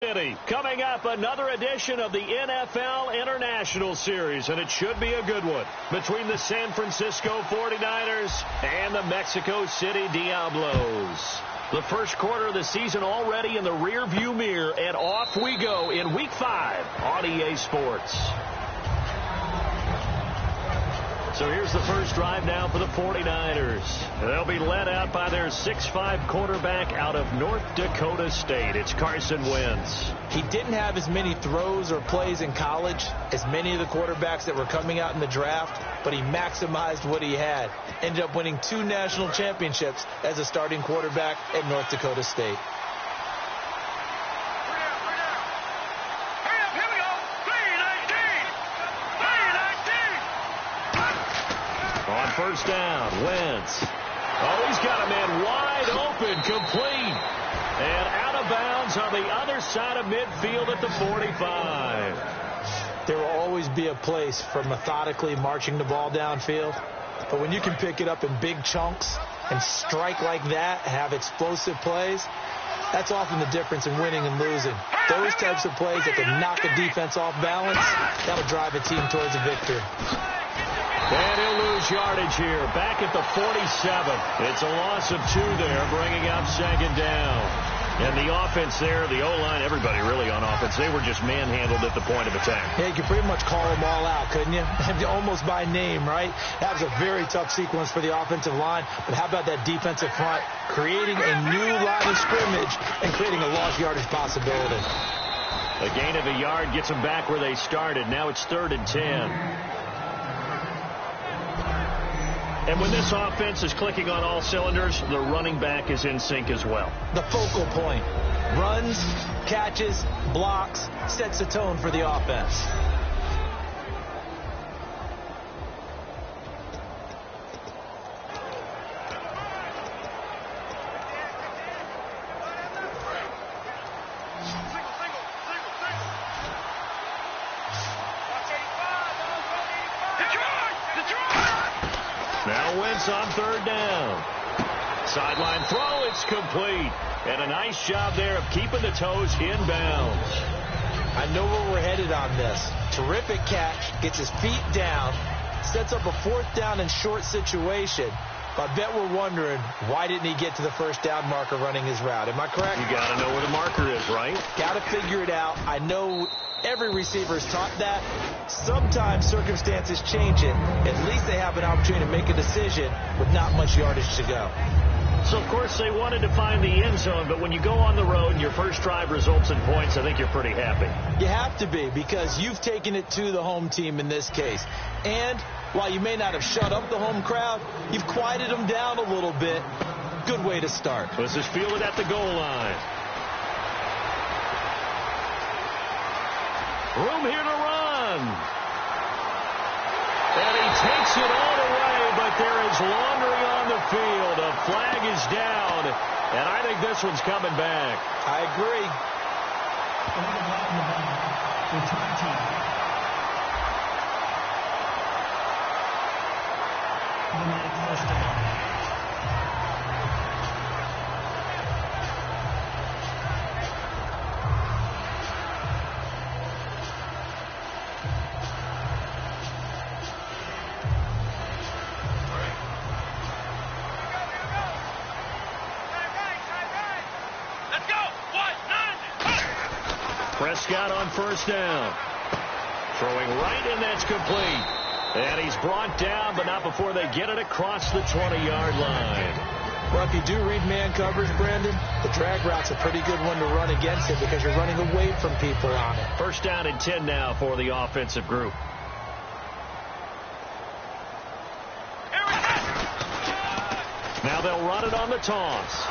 Coming up, another edition of the NFL International Series, and it should be a good one, between the San Francisco 49ers and the Mexico City Diablos. The first quarter of the season already in the rearview mirror, and off we go in Week 5 on EA Sports. So here's the first drive now for the 49ers. They'll be led out by their 6'5" quarterback out of North Dakota State. It's Carson Wentz. He didn't have as many throws or plays in college as many of the quarterbacks that were coming out in the draft, but he maximized what he had. Ended up winning 2 national championships as a starting quarterback at North Dakota State. First down, Wentz. Oh, he's got a man wide open, complete. And out of bounds on the other side of midfield at the 45. There will always be a place for methodically marching the ball downfield. But when you can pick it up in big chunks and strike like that, have explosive plays, that's often the difference in winning and losing. Those types of plays that can knock a defense off balance, that'll drive a team towards a victory. And he'll lose yardage here, back at the 47. It's a loss of 2 there, bringing up second down. And the offense there, the O-line, everybody really on offense, they were just manhandled at the point of attack. Yeah, you could pretty much call them all out, couldn't you? Almost by name, right? That was a very tough sequence for the offensive line. But how about that defensive front creating a new line of scrimmage and creating a lost yardage possibility? A gain of a yard gets them back where they started. Now it's 3rd and 10. And when this offense is clicking on all cylinders, the running back is in sync as well. The focal point. Runs, catches, blocks, sets the tone for the offense. Now Wentz on 3rd down. Sideline throw, it's complete. And a nice job there of keeping the toes inbounds. I know where we're headed on this. Terrific catch, gets his feet down, sets up a 4th down and short situation. But I bet we're wondering, why didn't he get to the 1st down marker running his route? Am I correct? You got to know where the marker is, right? Got to figure it out. I know every receiver is taught that. Sometimes circumstances change it. At least they have an opportunity to make a decision with not much yardage to go. So, of course, they wanted to find the end zone, but when you go on the road and your first drive results in points, I think you're pretty happy. You have to be, because you've taken it to the home team in this case. And while you may not have shut up the home crowd, you've quieted them down a little bit. Good way to start. This is fielded at the goal line. Room here to run. And he takes it all the way, but there is laundry on the field. A flag is down, and I think this one's coming back. I agree. Prescott on 1st down. Throwing right, and that's complete. And he's brought down, but not before they get it across the 20-yard line. Well, if you do read man coverage, Brandon, the drag route's a pretty good one to run against it because you're running away from people on it. 1st down and 10 now for the offensive group. Now they'll run it on the toss.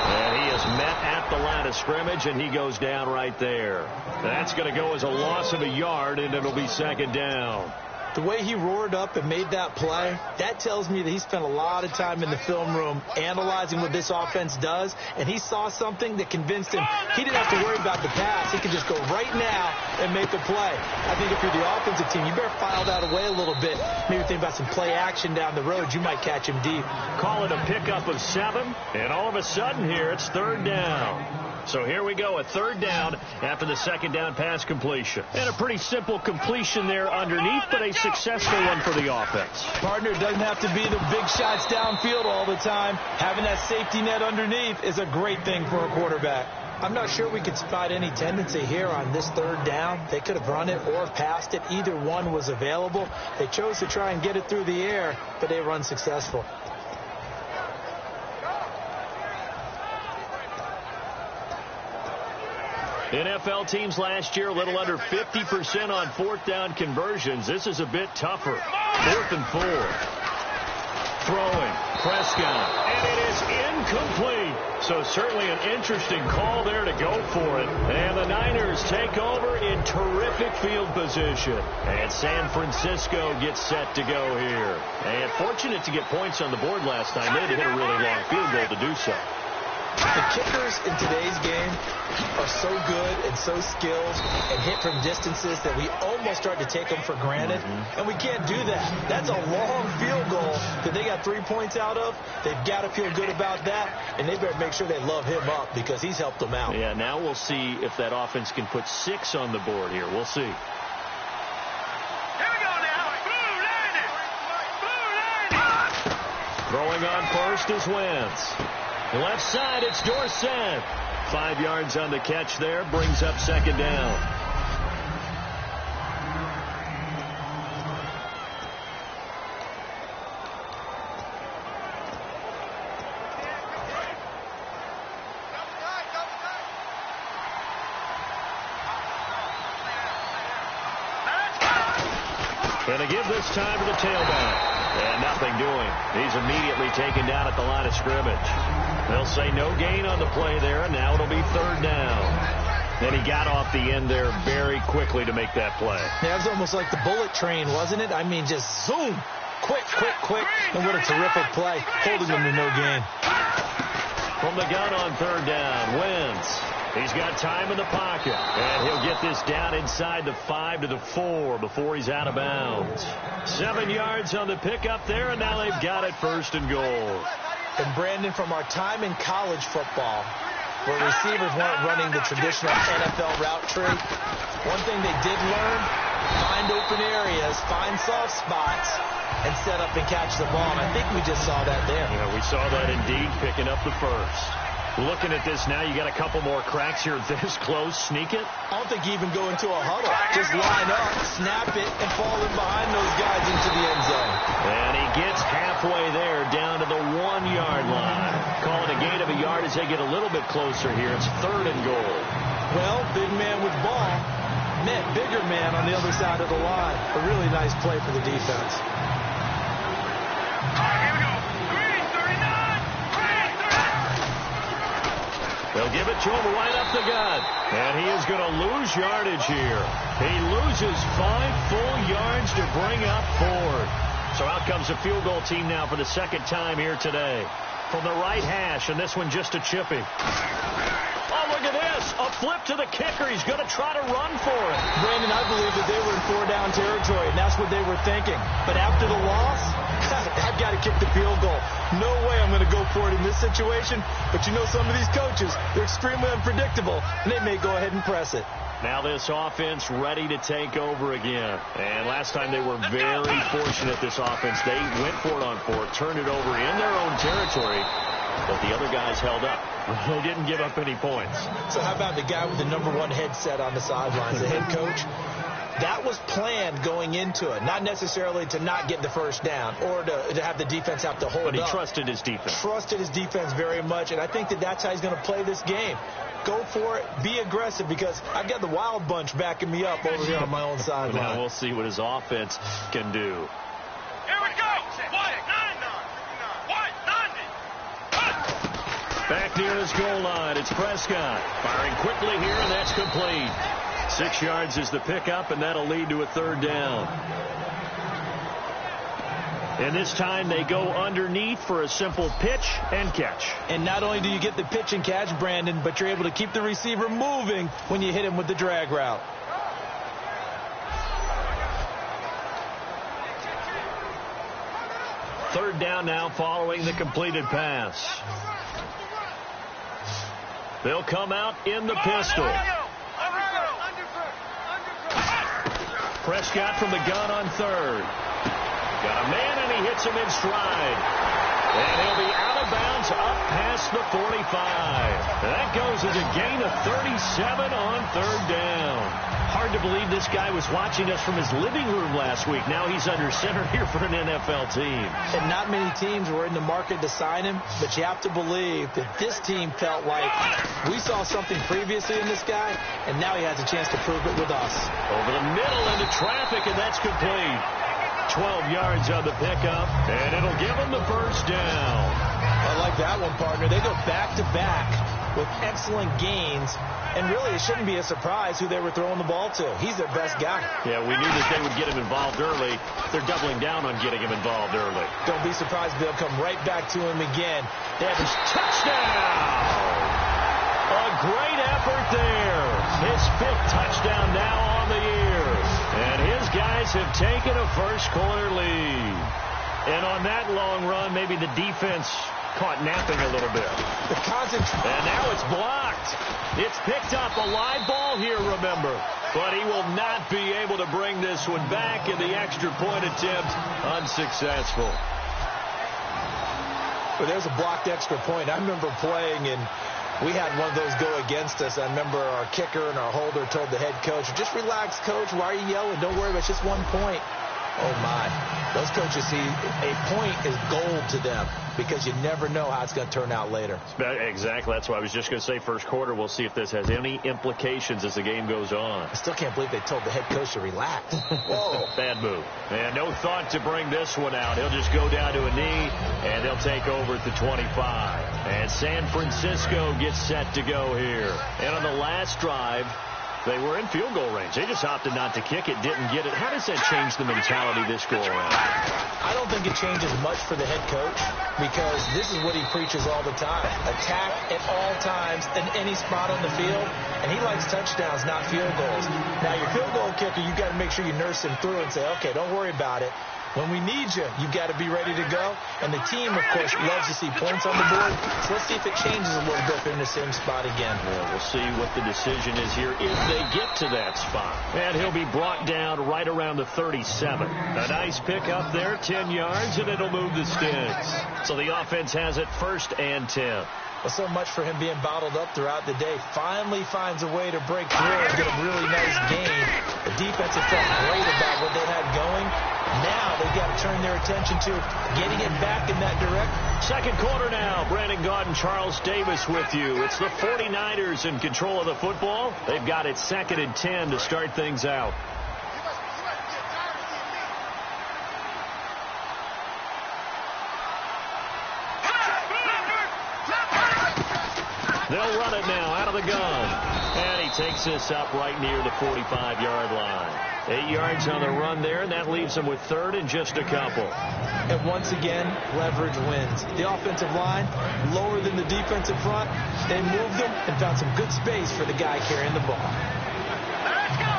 And he is met at the line of scrimmage, and he goes down right there. That's going to go as a loss of a yard, and it'll be 2nd down. The way he roared up and made that play, that tells me that he spent a lot of time in the film room analyzing what this offense does, and he saw something that convinced him he didn't have to worry about the pass. He could just go right now and make a play. I think if you're the offensive team, you better file that away a little bit. Maybe think about some play action down the road. You might catch him deep. Call it a pickup of 7, and all of a sudden here it's 3rd down. So here we go, a third down after the second down pass completion. And a pretty simple completion there underneath, but a successful one for the offense. Partner, doesn't have to be the big shots downfield all the time. Having that safety net underneath is a great thing for a quarterback. I'm not sure we could spot any tendency here on this third down. They could have run it or passed it. Either one was available. They chose to try and get it through the air, but they were unsuccessful. NFL teams last year a little under 50% on fourth down conversions. This is a bit tougher. 4th and 4. Throwing. Prescott. And it is incomplete. So certainly an interesting call there to go for it. And the Niners take over in terrific field position. And San Francisco gets set to go here. And fortunate to get points on the board last time. They had to hit a really long field goal to do so. The kickers in today's game are so good and so skilled and hit from distances that we almost start to take them for granted. And we can't do that. That's a long field goal that they got 3 points out of. They've got to feel good about that, and they better make sure they love him up because he's helped them out. Yeah, now we'll see if that offense can put 6 on the board here. We'll see. Throwing on first is Wentz. Left side, it's Dorsett. 5 yards on the catch there, brings up second down. Gonna give this time to the tailback. And nothing doing. He's immediately taken down at the line of scrimmage. They'll say no gain on the play there, and now it'll be third down. And he got off the end there very quickly to make that play. Yeah, it was almost like the bullet train, wasn't it? I mean, just zoom. Quick, quick, quick. And what a terrific play, holding them to no gain. From the gun on third down, Wentz. He's got time in the pocket, and he'll get this down inside the 5 to the 4 before he's out of bounds. 7 yards on the pickup there, and now they've got it first and goal. And Brandon, from our time in college football, where receivers weren't running the traditional NFL route tree, one thing they did learn, find open areas, find soft spots, and set up and catch the ball. And I think we just saw that there. Yeah, we saw that indeed, picking up the first. Looking at this now, you got a couple more cracks here this close. Sneak it? I don't think you even go into a huddle. Just line up, snap it, and fall in behind those guys into the end zone. And he gets halfway there down to the 1-yard line. Calling a gain of a yard as they get a little bit closer here. It's third and goal. Well, big man with ball met bigger man on the other side of the line. A really nice play for the defense. They'll give it to him right up the gut. And he is going to lose yardage here. He loses 5 full yards to bring up 4. So out comes the field goal team now for the second time here today. From the right hash, and this one just a chippy. Oh, look at this. A flip to the kicker. He's going to try to run for it. Brandon, I believe that they were in 4-down territory, and that's what they were thinking. But after the loss, I've got to kick the field goal. No way I'm going to go for it in this situation. But you know some of these coaches, they're extremely unpredictable, and they may go ahead and press it. Now this offense ready to take over again. And last time they were very fortunate, this offense. They went for it on 4, turned it over in their own territory, but the other guys held up. They didn't give up any points. So how about the guy with the #1 headset on the sidelines, the head coach? That was planned going into it, not necessarily to not get the first down or to have the defense have to hold up. But he trusted his defense. Trusted his defense very much, and I think that that's how he's going to play this game. Go for it. Be aggressive, because I've got the wild bunch backing me up over here on my own sideline. Now we'll see what his offense can do. Here we go. Back near his goal line, it's Prescott. Firing quickly here, and that's complete. 6 yards is the pickup, and that'll lead to a third down. And this time they go underneath for a simple pitch and catch. And not only do you get the pitch and catch, Brandon, but you're able to keep the receiver moving when you hit him with the drag route. Third down now following the completed pass. They'll come out in the pistol. Prescott from the gun on third. Got a man, and he hits him in stride. And he'll be out of bounds up past the 45. That goes as a gain of 37 on third down. Hard to believe this guy was watching us from his living room last week. Now he's under center here for an NFL team. And not many teams were in the market to sign him, but you have to believe that this team felt like we saw something previously in this guy, and now he has a chance to prove it with us. Over the middle into traffic, and that's complete. 12 yards on the pickup, and it'll give them the first down. I like that one, partner. They go back-to-back with excellent gains, and really it shouldn't be a surprise who they were throwing the ball to. He's their best guy. Yeah, we knew that they would get him involved early. They're doubling down on getting him involved early. Don't be surprised they'll come right back to him again. They have his touchdown! A great effort there. His 5th touchdown now on the year. And his guys have taken a first-quarter lead. And on that long run, maybe the defense caught napping a little bit. And now it's blocked. It's picked up. A live ball here, remember. But he will not be able to bring this one back, and the extra point attempt unsuccessful. Well, there's a blocked extra point. I remember playing, and we had one of those go against us. I remember our kicker and our holder told the head coach, just relax, coach. Why are you yelling? Don't worry, it's just 1 point. Oh, my. Those coaches see a point is gold to them because you never know how it's going to turn out later. Exactly. That's why I was just going to say first quarter. We'll see if this has any implications as the game goes on. I still can't believe they told the head coach to relax. Whoa. Bad move. And no thought to bring this one out. He'll just go down to a knee, and they'll take over at the 25. And San Francisco gets set to go here. And on the last drive, they were in field goal range. They just opted not to kick it, didn't get it. How does that change the mentality this go around? I don't think it changes much for the head coach because this is what he preaches all the time. Attack at all times in any spot on the field, and he likes touchdowns, not field goals. Now, your field goal kicker, you've got to make sure you nurse him through and say, okay, don't worry about it. When we need you, you've got to be ready to go. And the team, of course, loves to see points on the board. So let's see if it changes a little bit in the same spot again. Well, we'll see what the decision is here if they get to that spot. And he'll be brought down right around the 37. A nice pickup there, 10 yards, and it'll move the sticks. So the offense has it 1st and 10. Well, so much for him being bottled up throughout the day. Finally finds a way to break through and get a really nice gain. The defense has felt great about what they had going. Now they've got to turn their attention to getting it back in that direction. Second quarter now. Brandon Gaudin, Charles Davis with you. It's the 49ers in control of the football. They've got it 2nd and 10 to start things out. They'll run it now out of the gun. And he takes this up right near the 45-yard line. 8 yards on the run there, and that leaves them with 3rd and just a couple. And once again, leverage wins. The offensive line, lower than the defensive front. They moved them and found some good space for the guy carrying the ball. Let's go!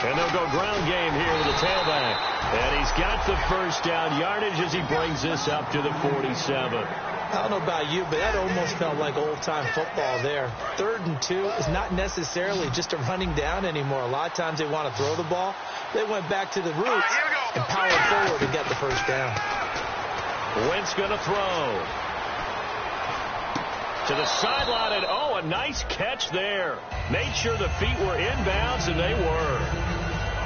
And they'll go ground game here with the tailback. And he's got the first down yardage as he brings this up to the 47. I don't know about you, but that almost felt like old-time football there. 3rd and 2 is not necessarily just a running down anymore. A lot of times they want to throw the ball. They went back to the roots and powered forward and got the first down. Wentz going to throw. To the sideline, and oh, a nice catch there. Made sure the feet were inbounds, and they were.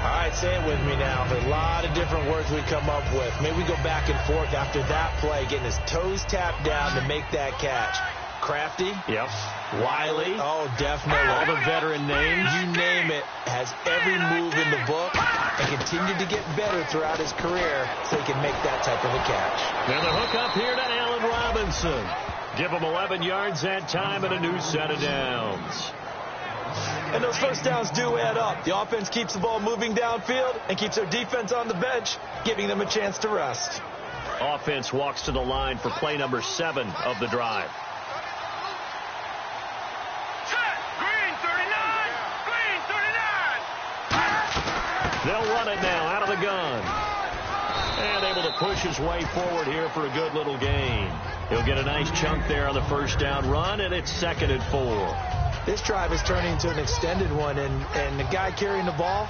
All right, say it with me now. There's a lot of different words we come up with. Maybe we go back and forth after that play, getting his toes tapped down to make that catch. Crafty. Yep. Wiley. Oh, definitely. All the veteran names. You name it. Has every move in the book and continued to get better throughout his career so he can make that type of a catch. And the hook up here to Allen Robinson. Give him 11 yards that time and a new set of downs. And those first downs do add up. The offense keeps the ball moving downfield and keeps their defense on the bench, giving them a chance to rest. Offense walks to the line for play number 7 of the drive. Green 39! Green 39! They'll run it now out of the gun. And able to push his way forward here for a good little gain. He'll get a nice chunk there on the first down run, and it's 2nd and 4. This drive is turning into an extended one, and the guy carrying the ball,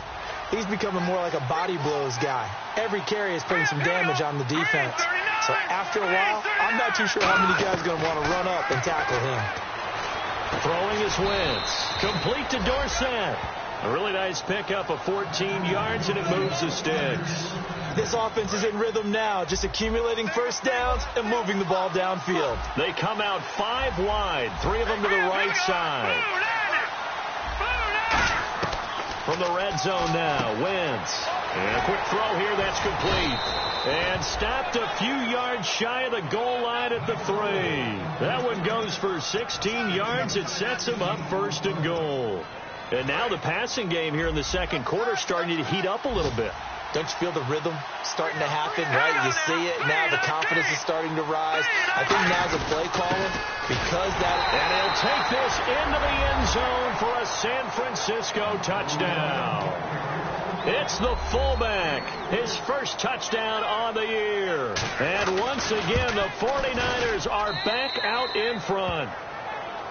he's becoming more like a body blows guy. Every carry is putting some damage on the defense. So after a while, I'm not too sure how many guys are going to want to run up and tackle him. Throwing is Wentz. Complete to Dorsett. A really nice pickup of 14 yards, and it moves the sticks. This offense is in rhythm now, just accumulating first downs and moving the ball downfield. They come out 5 wide, 3 of them to the right side. From the red zone now, Wentz. And a quick throw here, that's complete. And stopped a few yards shy of the goal line at the 3. That one goes for 16 yards. It sets him up 1st and goal. And now the passing game here in the second quarter starting to heat up a little bit. Don't you feel the rhythm starting to happen, right? You see it now. The confidence is starting to rise. I think now's a play caller because that... And he'll take this into the end zone for a San Francisco touchdown. It's the fullback, his first touchdown on the year. And once again, the 49ers are back out in front.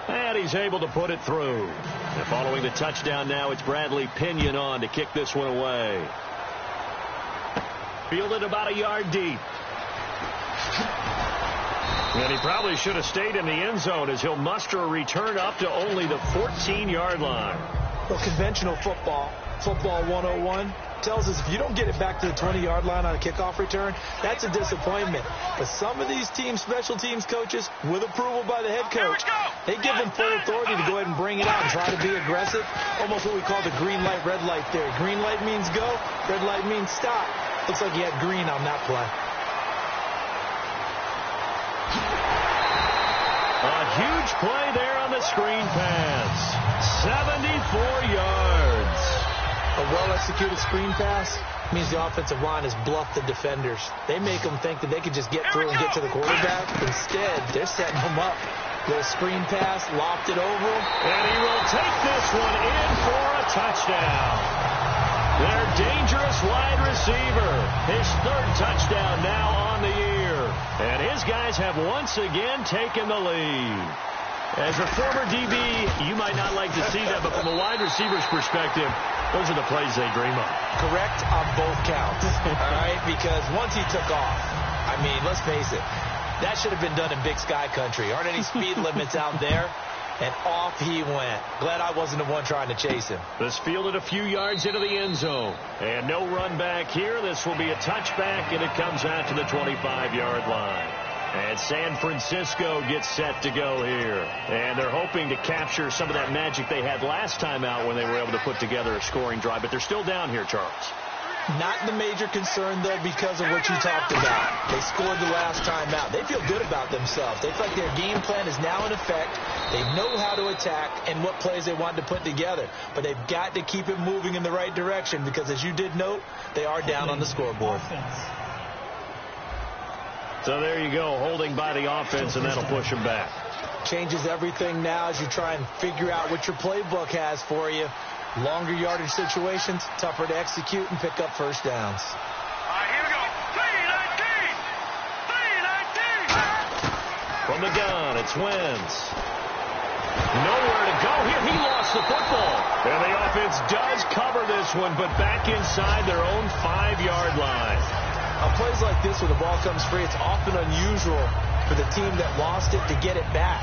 And he's able to put it through. And following the touchdown now, it's Bradley Pinion on to kick this one away. Fielded about a yard deep. And he probably should have stayed in the end zone as he'll muster a return up to only the 14-yard line. Well, conventional football 101, tells us if you don't get it back to the 20-yard line on a kickoff return, that's a disappointment. But some of these special teams coaches, with approval by the head coach, they give them full authority to go ahead and bring it out and try to be aggressive. Almost what we call the green light, red light theory. Green light means go, red light means stop. Looks like he had green on that play. A huge play there on the screen pass. 74 yards. A well-executed screen pass means the offensive line has bluffed the defenders. They make them think that they can just get through and get to the quarterback. Instead, they're setting them up. Little screen pass, lopped it over him. And he will take this one in for a touchdown. Their dangerous wide receiver. His 3rd touchdown now on the year. And his guys have once again taken the lead. As a former DB, you might not like to see that, but from a wide receiver's perspective, those are the plays they dream of. Correct on both counts, all right? Because once he took off, I mean, let's face it, that should have been done in Big Sky country. Aren't any speed limits out there? And off he went. Glad I wasn't the one trying to chase him. This fielded a few yards into the end zone. And no run back here. This will be a touchback, and it comes out to the 25-yard line. And San Francisco gets set to go here. And they're hoping to capture some of that magic they had last time out when they were able to put together a scoring drive. But they're still down here, Charles. Not the major concern, though, because of what you talked about. They scored the last time out. They feel good about themselves. They feel like their game plan is now in effect. They know how to attack and what plays they want to put together. But they've got to keep it moving in the right direction because, as you did note, they are down on the scoreboard. So there you go, holding by the offense, and that'll push them back. Changes everything now as you try and figure out what your playbook has for you. Longer yardage situations, tougher to execute and pick up first downs. All right, here we go. 3-19. From the gun, it's Wentz. Nowhere to go here. He lost the football. And the offense does cover this one, but back inside their own 5-yard line. On plays like this where the ball comes free, it's often unusual for the team that lost it to get it back.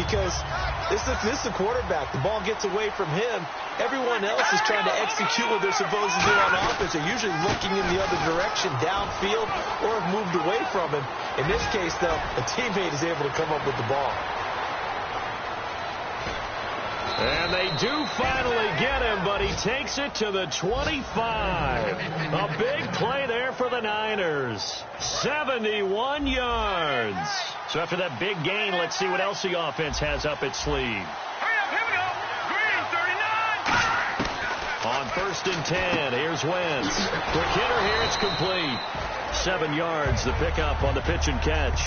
Because this is the quarterback. The ball gets away from him. Everyone else is trying to execute what they're supposed to do on offense. They're usually looking in the other direction, downfield, or have moved away from him. In this case, though, a teammate is able to come up with the ball. And they do finally get him, but he takes it to the 25. A big play there for the Niners. 71 yards. So after that big gain, let's see what else the offense has up its sleeve. Hurry up, here we go. Green, 39. On 1st and 10, here's Wentz. Quick hitter here, it's complete. 7 yards, the pickup on the pitch and catch.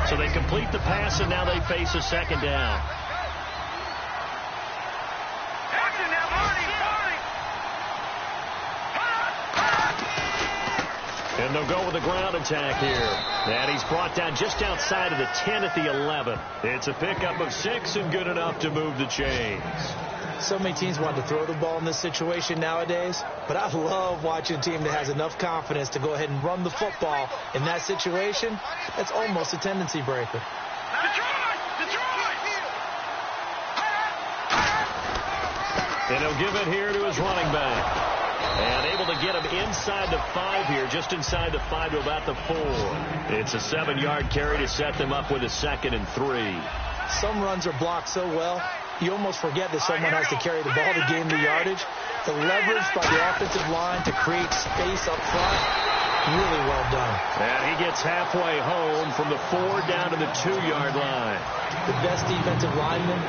So they complete the pass, and now they face a 2nd down. Action now, Marty. And they'll go with the ground attack here. And he's brought down just outside of the 10 at the 11. It's a pickup of 6 and good enough to move the chains. So many teams want to throw the ball in this situation nowadays, but I love watching a team that has enough confidence to go ahead and run the football in that situation. That's almost a tendency breaker. And he'll give it here to his running back. And able to get him inside the 5 here, just inside the 5 to about the 4. It's a 7-yard carry to set them up with a 2nd and 3. Some runs are blocked so well, you almost forget that someone has to carry the ball to gain the yardage. The leverage by the offensive line to create space up front, really well done. And he gets halfway home from the 4 down to the 2-yard line. The best defensive linemen,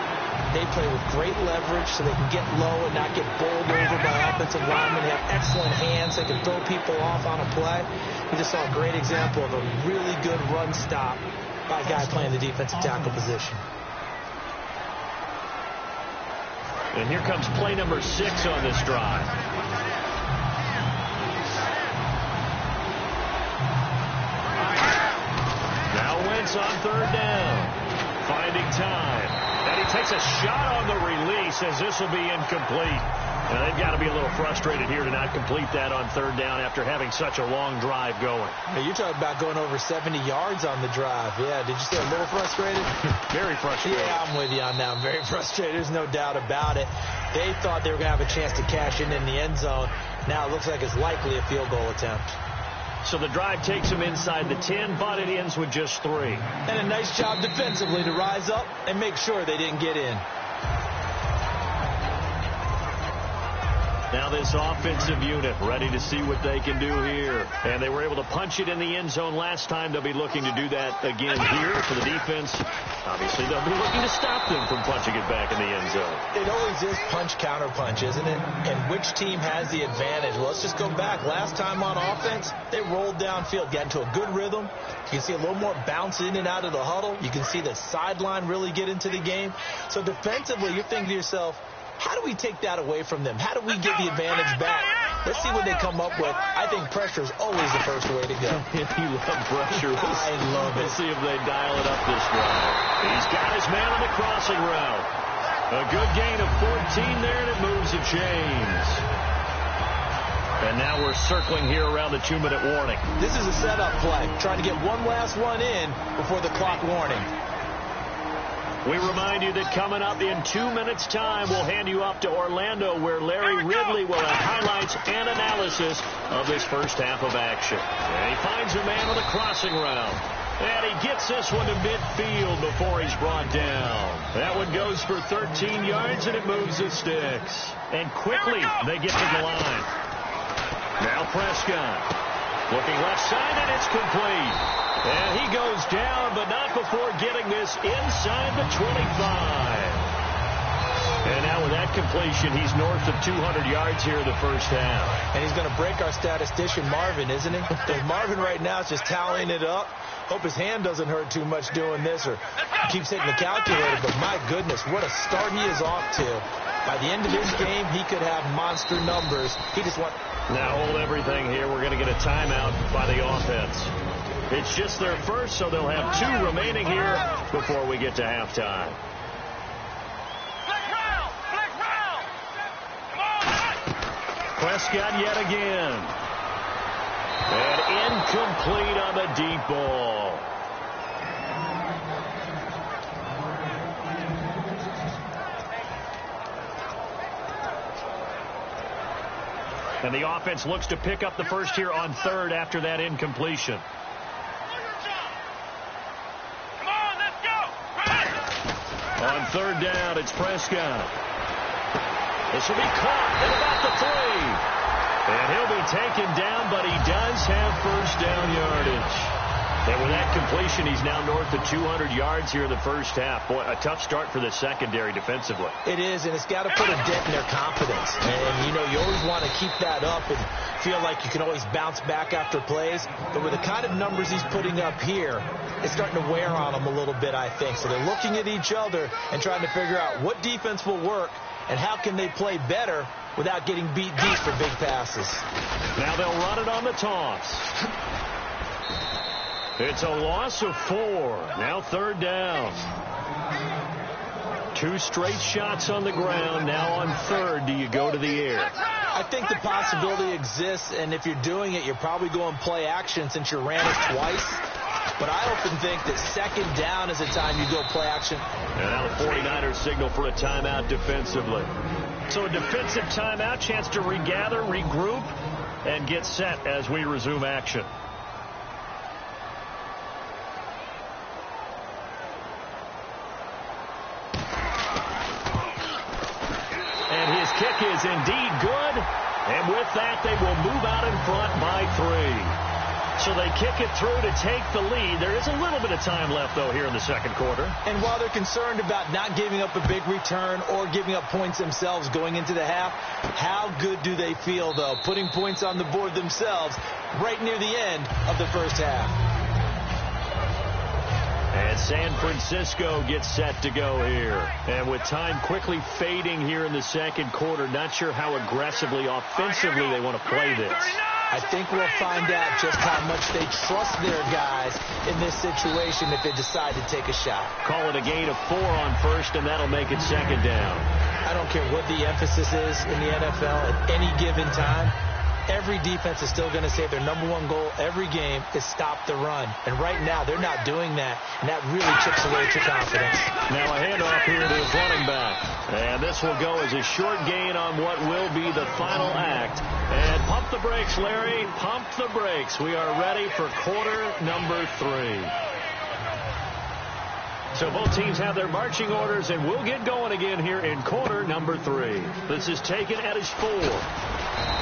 they play with great leverage so they can get low and not get bowled over by offensive linemen. They have excellent hands. They can throw people off on a play. We just saw a great example of a really good run stop by a guy playing the defensive tackle position. And here comes play number 6 on this drive. Now Wentz on 3rd down. Finding time. And he takes a shot on the release as this will be incomplete. Now they've got to be a little frustrated here to not complete that on 3rd down after having such a long drive going. Hey, you're talking about going over 70 yards on the drive. Yeah, did you say a little frustrated? Very frustrated. Yeah, I'm with you on that. I'm very frustrated. There's no doubt about it. They thought they were going to have a chance to cash in the end zone. Now it looks like it's likely a field goal attempt. So the drive takes them inside the 10, but it ends with just 3. And a nice job defensively to rise up and make sure they didn't get in. Now this offensive unit ready to see what they can do here. And they were able to punch it in the end zone last time. They'll be looking to do that again here for the defense. Obviously, they'll be looking to stop them from punching it back in the end zone. It always is punch-counter-punch, isn't it? And which team has the advantage? Well, let's just go back. Last time on offense, they rolled downfield, got into a good rhythm. You can see a little more bounce in and out of the huddle. You can see the sideline really get into the game. So defensively, you're thinking to yourself, how do we take that away from them? How do we get the advantage back? Let's see what they come up with. I think pressure is always the first way to go. You love pressure. I love it. Let's see if they dial it up this drive. He's got his man on the crossing route. A good gain of 14 there, and it moves the chains. And now we're circling here around the 2-minute warning. This is a setup play, trying to get one last one in before the clock warning. We remind you that coming up in 2 minutes' time, we'll hand you up to Orlando, where Larry Ridley will have highlights and analysis of this first half of action. And he finds a man on the crossing route. And he gets this one to midfield before he's brought down. That one goes for 13 yards, and it moves the sticks. And quickly, they get to the line. Now Prescott. Looking left side, and it's complete. And he goes down, but not before getting this inside the 25. And now with that completion, he's north of 200 yards here in the first half. And he's going to break our statistician, Marvin, isn't he? Marvin right now is just tallying it up. Hope his hand doesn't hurt too much doing this or keeps hitting the calculator. But my goodness, what a start he is off to. By the end of this game, he could have monster numbers. He just wants... Now hold everything here. We're going to get a timeout by the offense. It's just their first, so they'll have 2 remaining here before we get to halftime. Prescott yet again. And incomplete on the deep ball. And the offense looks to pick up the first here on 3rd after that incompletion. On 3rd down, it's Prescott. This will be caught at about the 3. And he'll be taken down, but he does have first down yardage. And with that completion, he's now north of 200 yards here in the first half. Boy, a tough start for the secondary defensively. It is, and it's got to put a dent in their confidence. And, you know, you always want to keep that up and feel like you can always bounce back after plays. But with the kind of numbers he's putting up here, it's starting to wear on them a little bit, I think. So they're looking at each other and trying to figure out what defense will work and how can they play better without getting beat deep for big passes. Now they'll run it on the toss. It's a loss of 4. Now third down. 2 straight shots on the ground. Now on third, do you go to the air? I think the possibility exists, and if you're doing it, you're probably going play action since you ran it twice. But I often think that second down is the time you go play action. And now the 49ers signal for a timeout defensively. So a defensive timeout, chance to regather, regroup, and get set as we resume action. And his kick is indeed good. And with that, they will move out in front by 3. So they kick it through to take the lead. There is a little bit of time left, though, here in the second quarter. And while they're concerned about not giving up a big return or giving up points themselves going into the half, how good do they feel, though, putting points on the board themselves right near the end of the first half? And San Francisco gets set to go here. And with time quickly fading here in the second quarter, not sure how aggressively, offensively they want to play this. I think we'll find out just how much they trust their guys in this situation if they decide to take a shot. Call it a gain of 4 on first, and that'll make it second down. I don't care what the emphasis is in the NFL at any given time. Every defense is still going to say their number one goal every game is stop the run. And right now, they're not doing that, and that really chips away at your confidence. Now a handoff here to his running back. And this will go as a short gain on what will be the final act. And pump the brakes, Larry. Pump the brakes. We are ready for quarter number 3. So both teams have their marching orders, and we'll get going again here in quarter number 3. This is taken at his 4.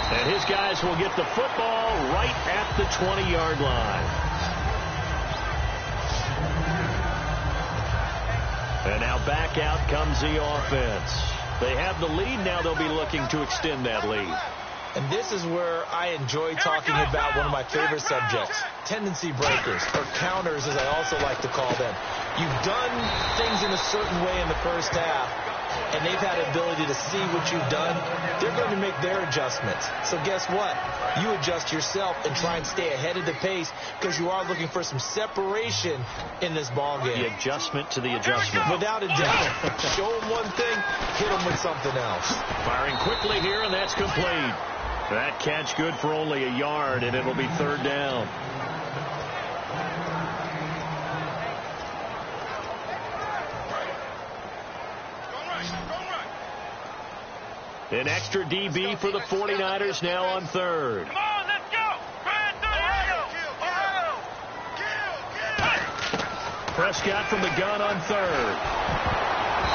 And his guys will get the football right at the 20-yard line. And now back out comes the offense. They have the lead. Now they'll be looking to extend that lead. And this is where I enjoy talking about one of my favorite subjects, tendency breakers, or counters as I also like to call them. You've done things in a certain way in the first half, and they've had an ability to see what you've done. They're going to make their adjustments. So guess what? You adjust yourself and try and stay ahead of the pace because you are looking for some separation in this ball game. The adjustment to the adjustment. Without a doubt. Show them one thing, hit them with something else. Firing quickly here, and that's complete. That catch good for only a yard, and it'll be third down. An extra DB for the 49ers now on third. Come on, let's go. Prescott from the gun on third.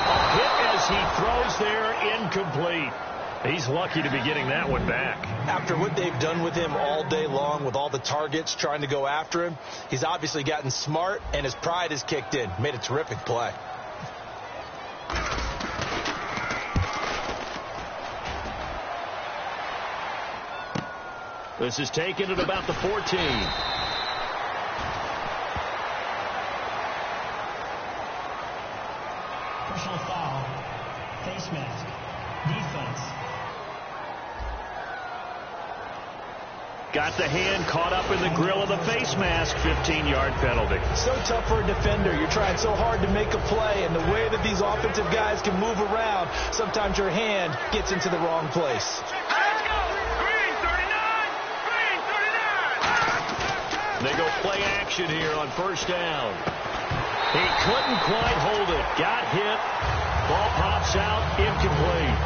A hit as he throws there, incomplete. He's lucky to be getting that one back. After what they've done with him all day long with all the targets trying to go after him, he's obviously gotten smart, and his pride has kicked in. Made a terrific play. This is taken at about the 14. Personal foul. Face mask. Defense. Got the hand caught up in the grill of the face mask. 15-yard penalty. So tough for a defender. You're trying so hard to make a play, and the way that these offensive guys can move around, sometimes your hand gets into the wrong place. They go play action here on first down. He couldn't quite hold it. Got hit. Ball pops out. Incomplete.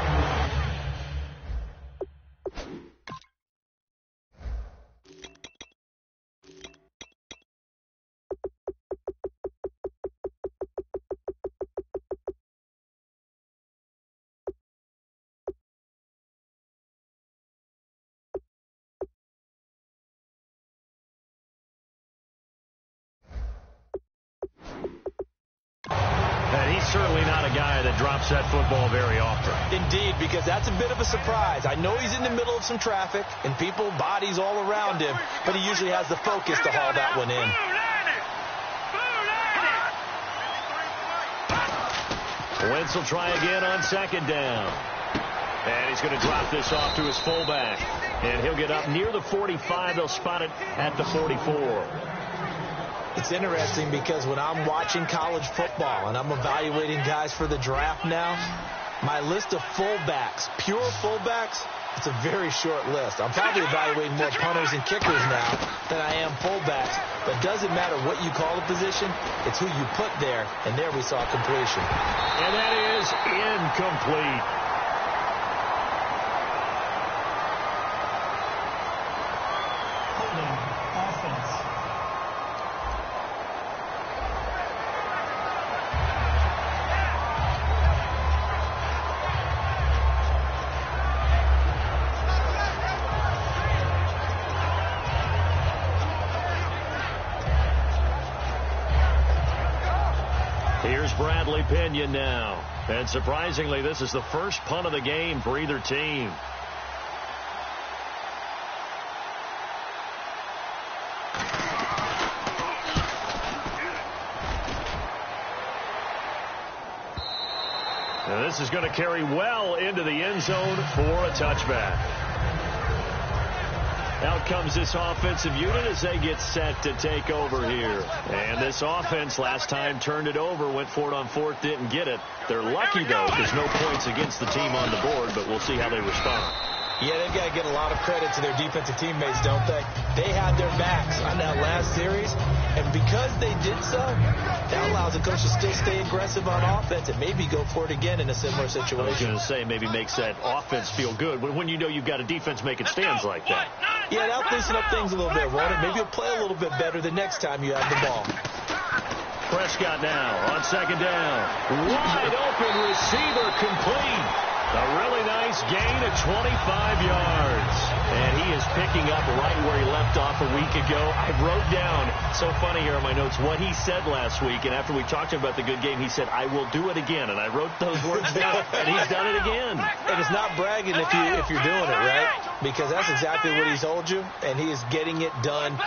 And he's certainly not a guy that drops that football very often. Indeed, because that's a bit of a surprise. I know he's in the middle of some traffic and people, bodies all around him, but he usually has the focus to haul that one in. Wentz will try again on second down. And he's going to drop this off to his fullback. And he'll get up near the 45. They'll spot it at the 44. It's interesting because when I'm watching college football and I'm evaluating guys for the draft now, my list of fullbacks, pure fullbacks, it's a very short list. I'm probably evaluating more punters and kickers now than I am fullbacks. But it doesn't matter what you call the position, it's who you put there. And there we saw completion. And that is incomplete. Holding offense. Here's Bradley Pinion now. And surprisingly, this is the first punt of the game for either team. Now this is going to carry well into the end zone for a touchback. Out comes this offensive unit as they get set to take over here. And this offense last time turned it over, went for it on fourth, didn't get it. They're lucky, though, because no points against the team on the board, but we'll see how they respond. Yeah, they've got to get a lot of credit to their defensive teammates, don't they? They had their backs on that last series, and because they did so, that allows the coach to still stay aggressive on offense and maybe go for it again in a similar situation. I was going to say, maybe makes that offense feel good when you know you've got a defense making stands like that. Yeah, that'll loosen up things a little bit, won't it? Maybe you'll play a little bit better the next time you have the ball. Prescott now on second down. Wide open receiver complete. A really nice gain of 25 yards. And he is picking up right where he left off a week ago. I wrote down, so funny here in my notes, what he said last week. And after we talked about the good game, he said, I will do it again. And I wrote those words down, and he's done it again. And it's not bragging if you're doing it, right? Because that's exactly what he's told you, and he is getting it done.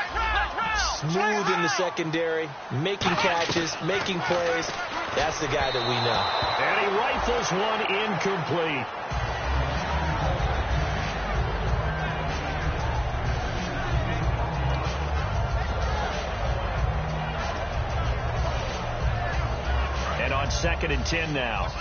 Smooth in the secondary, making catches, making plays. That's the guy that we know. And he rifles one incomplete. And on 2nd and 10 now.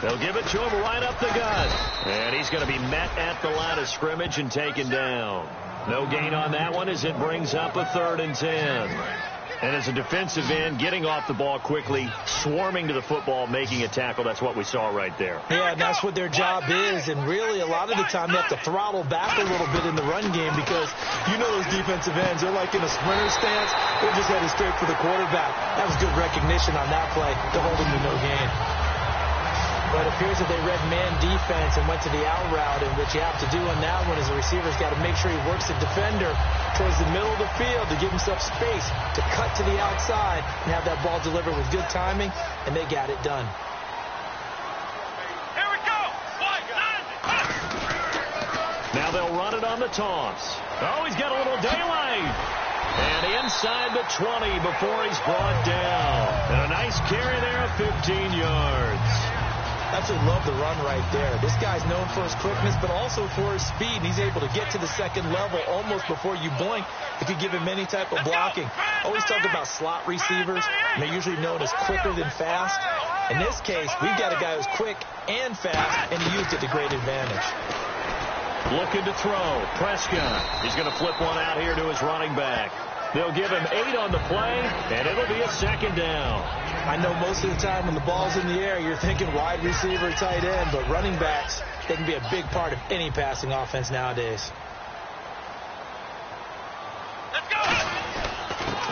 They'll give it to him right up the gut. And he's going to be met at the line of scrimmage and taken down. No gain on that one as it brings up a 3rd and 10. And as a defensive end, getting off the ball quickly, swarming to the football, making a tackle, that's what we saw right there. Yeah, and that's what their job is. And really, a lot of the time, they have to throttle back a little bit in the run game because you know those defensive ends, they're like in a sprinter stance. They're just headed straight for the quarterback. That was good recognition on that play to hold him to no gain. But it appears that they read man defense and went to the out route, and what you have to do on that one is the receiver's got to make sure he works the defender towards the middle of the field to give himself space to cut to the outside and have that ball delivered with good timing, and they got it done. Here we go. Now they'll run it on the toss. Oh, he's got a little daylight. And inside the 20 before he's brought down. And a nice carry there of 15 yards. Absolutely love the run right there. This guy's known for his quickness, but also for his speed. And he's able to get to the second level almost before you blink if you give him any type of blocking. Always talk about slot receivers. And they're usually known as quicker than fast. In this case, we've got a guy who's quick and fast, and he used it to great advantage. Looking to throw. Prescott. He's going to flip one out here to his running back. They'll give him 8 on the play, and it'll be a 2nd down. I know most of the time when the ball's in the air, you're thinking wide receiver, tight end, but running backs, they can be a big part of any passing offense nowadays. Let's go.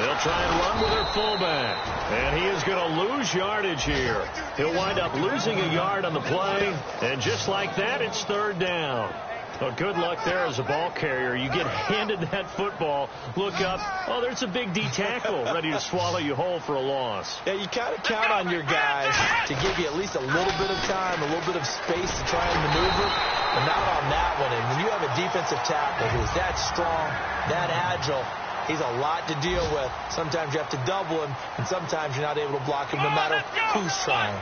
They'll try and run with their fullback, and he is going to lose yardage here. He'll wind up losing a yard on the play, and just like that, it's 3rd down. Well, good luck there as a ball carrier. You get handed that football, look up, oh, there's a big D tackle ready to swallow you whole for a loss. Yeah, you kind of count on your guys to give you at least a little bit of time, a little bit of space to try and maneuver, but not on that one. And when you have a defensive tackle who's that strong, that agile, He's a lot to deal with. Sometimes you have to double him, and sometimes you're not able to block him no matter who's trying.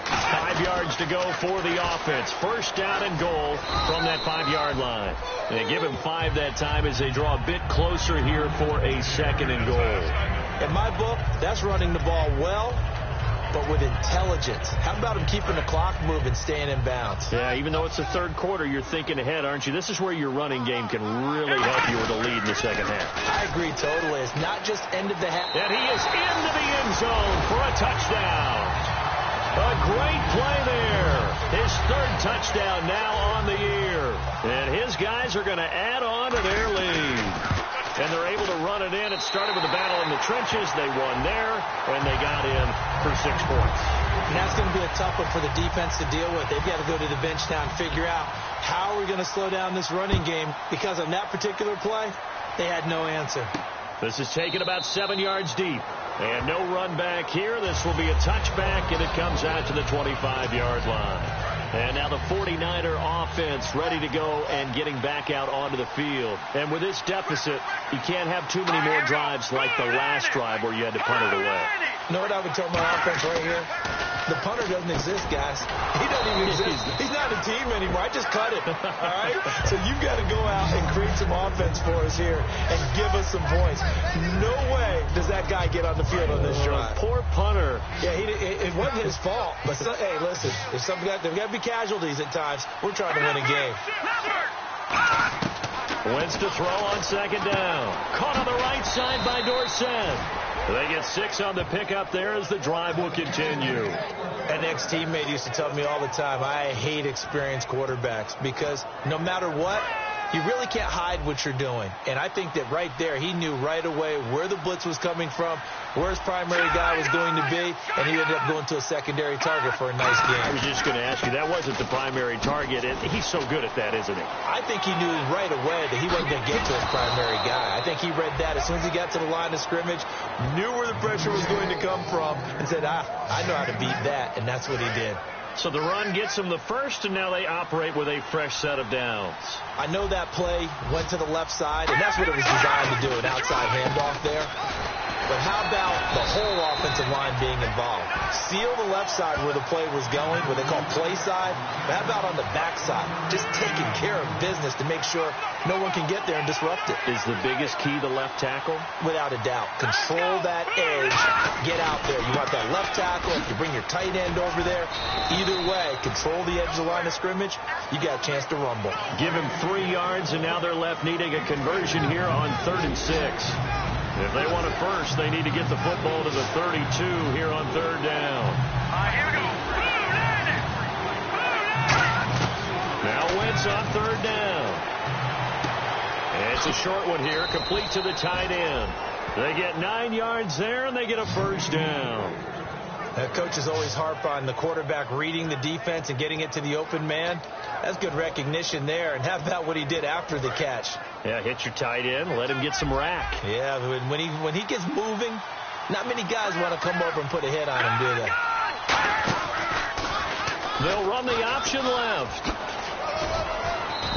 5 yards to go for the offense. First down and goal from that 5-yard line. They give him 5 that time as they draw a bit closer here for a second and goal. In my book, that's running the ball well, but with intelligence. How about him keeping the clock moving, staying in bounds? Yeah, even though it's the third quarter, you're thinking ahead, aren't you? This is where your running game can really help you with a lead in the second half. I agree totally. It's not just end of the half. And he is into the end zone for a touchdown. A great play there. His third touchdown now on the year. And his guys are going to add on to their lead. And they're able to run it in. It started with a battle in the trenches. They won there, and they got in for 6 points. And that's going to be a tough one for the defense to deal with. They've got to go to the bench now and figure out how are we going to slow down this running game, because on that particular play, they had no answer. This is taken about 7 yards deep. And no run back here. This will be a touchback, and it comes out to the 25-yard line. And now the 49er offense ready to go and getting back out onto the field. And with this deficit, you can't have too many more drives like the last drive where you had to punt it away. You know what I would tell my offense right here? The punter doesn't exist, guys. He doesn't even exist. He's not a team anymore. I just cut it. All right? So you've got to go out and create some offense for us here and give us some points. No way does that guy get on the field on this drive. Poor punter. Yeah, it wasn't his fault. But, hey, listen, there's got to be casualties at times. We're trying to win a game. Wentz to throw on second down. Caught on the right side by Dorsett. They get 6 on the pickup there as the drive will continue. An ex-teammate used to tell me all the time, I hate experienced quarterbacks because no matter what, you really can't hide what you're doing. And I think that right there, he knew right away where the blitz was coming from, where his primary guy was going to be, and he ended up going to a secondary target for a nice game. I was just going to ask you, that wasn't the primary target, and he's so good at that, isn't he? I think he knew right away that he wasn't going to get to his primary guy. I think he read that as soon as he got to the line of scrimmage, knew where the pressure was going to come from, and said, I know how to beat that, and that's what he did. So the run gets them the first, and now they operate with a fresh set of downs. I know that play went to the left side, and that's what it was designed to do, an outside handoff there. But how about the whole offensive line being involved? Seal the left side where the play was going, what they call play side. But how about on the back side? Just taking care of business to make sure no one can get there and disrupt it. Is the biggest key the left tackle? Without a doubt. Control that edge. Get out there. You want that left tackle. If you bring your tight end over there, either way, control the edge of the line of scrimmage. You got a chance to rumble. Give him 3 yards, and now they're left needing a conversion here on 3rd and 6. If they want it first, they need to get the football to the 32 here on 3rd down. Here we go. Now Wentz on 3rd down. And it's a short one here, complete to the tight end. They get 9 yards there, and they get a first down. Coaches always harp on the quarterback reading the defense and getting it to the open man. That's good recognition there. And how about what he did after the catch? Yeah, hit your tight end, let him get some rack. Yeah, when he gets moving, not many guys want to come over and put a hit on him, do they? They'll run the option left.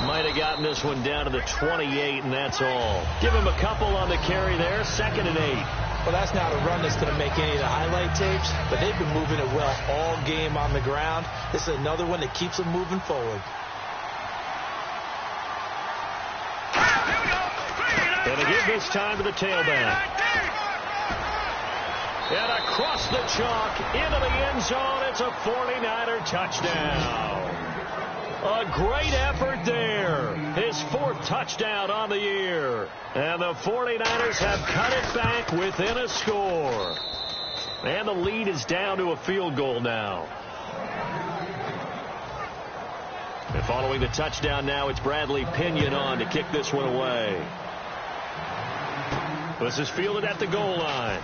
Might have gotten this one down to the 28, and that's all. Give him a couple on the carry there, 2nd and 8. Well, that's not a run that's going to make any of the highlight tapes, but they've been moving it well all game on the ground. This is another one that keeps them moving forward. And they give this time to the tailback. And across the chalk into the end zone, it's a 49er touchdown. A great effort there. His 4th touchdown on the year. And the 49ers have cut it back within a score. And the lead is down to a field goal now. And following the touchdown now, it's Bradley Pinion on to kick this one away. This is fielded at the goal line.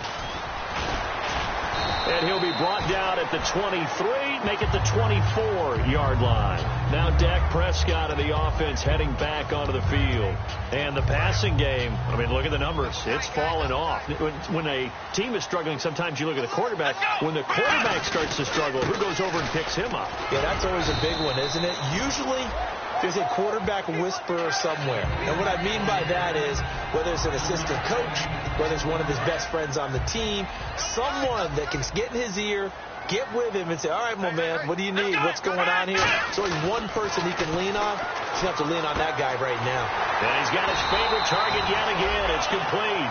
And he'll be brought down at the 23, make it the 24-yard line. Now Dak Prescott and the offense heading back onto the field. And the passing game, I mean, look at the numbers. It's fallen off. When a team is struggling, sometimes you look at the quarterback. When the quarterback starts to struggle, who goes over and picks him up? Yeah, that's always a big one, isn't it? Usually There's a quarterback whisperer somewhere. And what I mean by that is, whether it's an assistant coach, whether it's one of his best friends on the team, someone that can get in his ear, get with him and say, all right, my man, what do you need? What's going on here? There's only one person he can lean on. He's going to have to lean on that guy right now. And he's got his favorite target yet again. It's complete.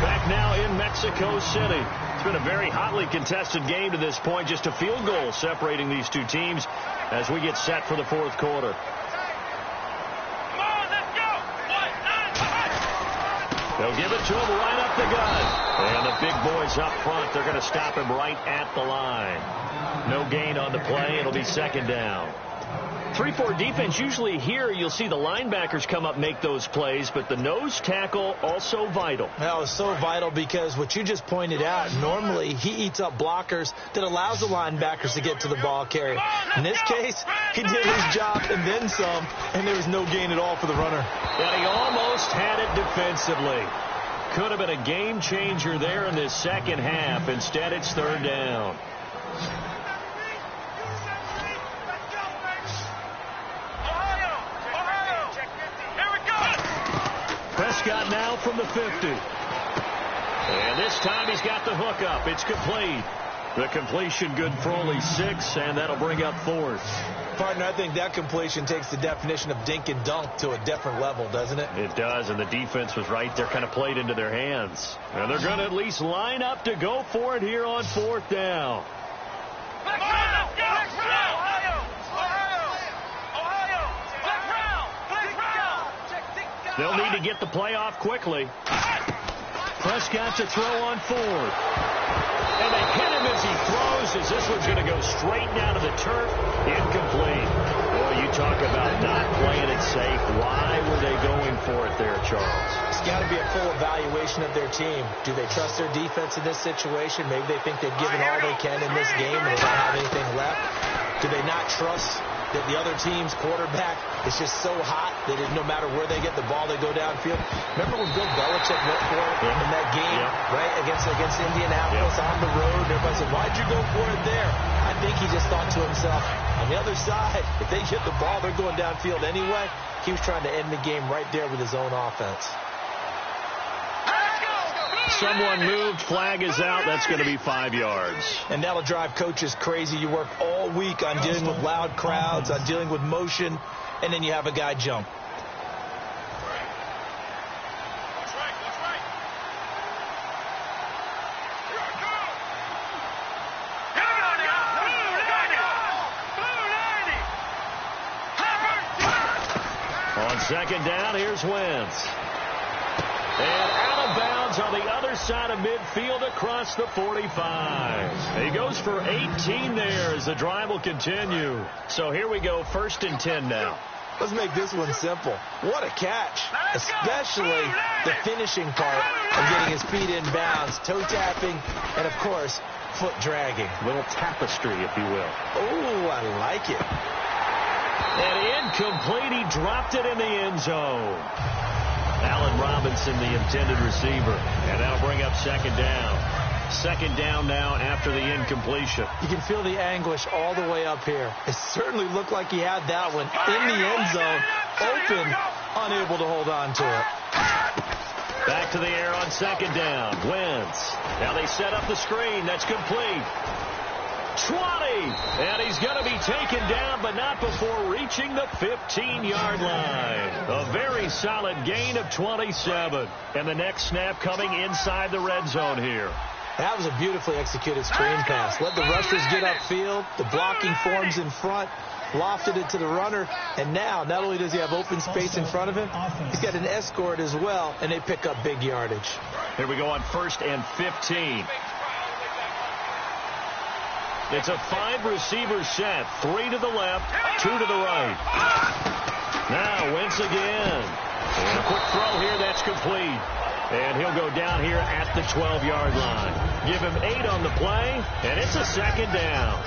Back now in Mexico City. It's been a very hotly contested game to this point. Just a field goal separating these two teams as we get set for the fourth quarter. They'll give it to him right up the gut. And the big boys up front, they're going to stop him right at the line. No gain on the play. It'll be second down. 3-4 defense, usually here you'll see the linebackers come up, make those plays, but the nose tackle also vital. That was so vital because what you just pointed out, normally he eats up blockers that allows the linebackers to get to the ball carrier. In this case, he did his job and then some, and there was no gain at all for the runner. And he almost had it defensively. Could have been a game changer there in this second half. Instead, it's third down. Prescott now from the 50. And this time he's got the hook up. It's complete. The completion good for only 6, and that'll bring up fourth. Partner, I think that completion takes the definition of dink and dunk to a different level, doesn't it? It does, and the defense was right there, kind of played into their hands. And they're going to at least line up to go for it here on fourth down. They'll need to get the play off quickly. Prescott to throw on fourth. And they hit him as he throws, as this one's going to go straight down to the turf. Incomplete. Boy, you talk about not playing it safe. Why were they going for it there, Charles? It's got to be a full evaluation of their team. Do they trust their defense in this situation? Maybe they think they've given all they can in this game and they don't have anything left. Do they not trust that the other team's quarterback is just so hot that no matter where they get the ball, they go downfield? Remember when Bill Belichick went for it in that game, right, against Indianapolis on the road? Everybody said, why'd you go for it there? I think he just thought to himself, on the other side, if they get the ball, they're going downfield anyway. He was trying to end the game right there with his own offense. Someone moved. Flag is out. That's going to be 5 yards. And that'll drive coaches crazy. You work all week on dealing with loud crowds, on dealing with motion, and then you have a guy jump. On second down, here's Wentz. And out of bounds on the other side of midfield across the 45. He goes for 18 there as the drive will continue. So here we go, 1st and 10 now. Let's make this one simple. What a catch, especially the finishing part of getting his feet in bounds, toe tapping, and, of course, foot dragging. Little tapestry, if you will. Oh, I like it. And incomplete. He dropped it in the end zone. Allen Robinson, the intended receiver. And that'll bring up second down. Second down now after the incompletion. You can feel the anguish all the way up here. It certainly looked like he had that one in the end zone, open, unable to hold on to it. Back to the air on second down. Wentz. Now they set up the screen. That's complete. 20. And he's going to be taken down, but not before reaching the 15-yard line. A very solid gain of 27. And the next snap coming inside the red zone here. That was a beautifully executed screen pass. Let the rushers get upfield. The blocking forms in front. Lofted it to the runner. And now, not only does he have open space in front of him, he's got an escort as well, and they pick up big yardage. Here we go on 1st and 15. It's a 5-receiver set. 3 to the left, 2 to the right. Now, Wentz again. And a quick throw here. That's complete. And he'll go down here at the 12-yard line. Give him 8 on the play, and it's a second down.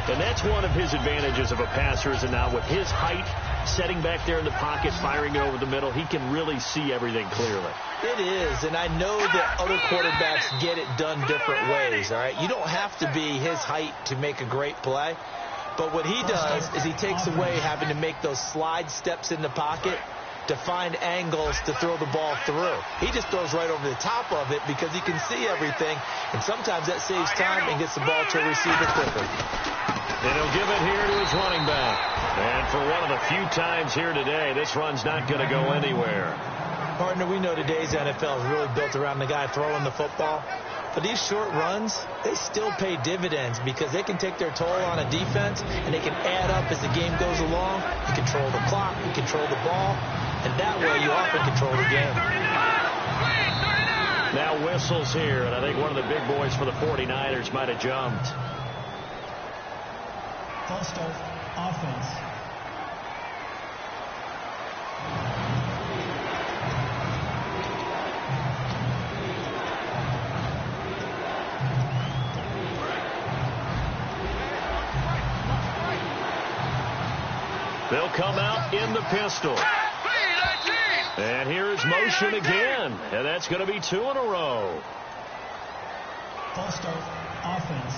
And that's one of his advantages of a passer, is it not? With his height, setting back there in the pocket, firing it over the middle, he can really see everything clearly. It is, and I know that other quarterbacks get it done different ways, all right? You don't have to be his height to make a great play, But what he does is he takes away having to make those slide steps in the pocket to find angles to throw the ball through. He just throws right over the top of it because he can see everything, and sometimes that saves time and gets the ball to a receiver quicker. And he'll give it here to his running back. And for one of the few times here today, this run's not going to go anywhere. Partner, we know today's NFL is really built around the guy throwing the football. But these short runs, they still pay dividends because they can take their toll on a defense, and they can add up as the game goes along. You control the clock, you control the ball, and that way you often control the game. Now whistles here, and I think one of the big boys for the 49ers might have jumped. False start, offense. They'll come out in the pistol. And here's motion again. And that's going to be 2 in a row. False start, offense.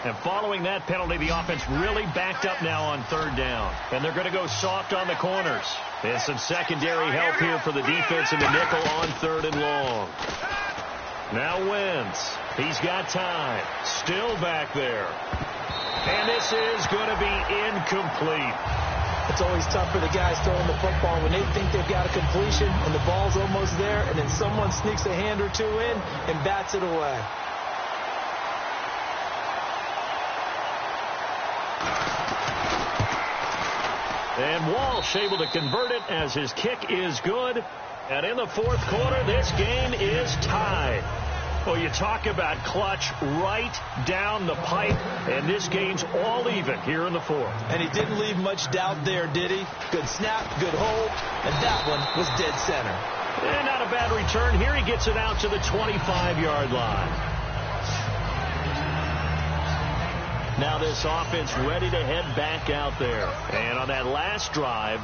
And following that penalty, the offense really backed up now on 3rd down. And they're going to go soft on the corners. And some secondary help here for the defense in the nickel on 3rd and long. Now Wentz. He's got time. Still back there. And this is going to be incomplete. It's always tough for the guys throwing the football when they think they've got a completion and the ball's almost there, and then someone sneaks a hand or two in and bats it away. And Walsh able to convert it as his kick is good. And in the 4th quarter, this game is tied. Well, you talk about clutch right down the pipe, and this game's all even here in the 4th. And he didn't leave much doubt there, did he? Good snap, good hold, and that one was dead center. And not a bad return here. He gets it out to the 25-yard line. Now this offense ready to head back out there. And on that last drive,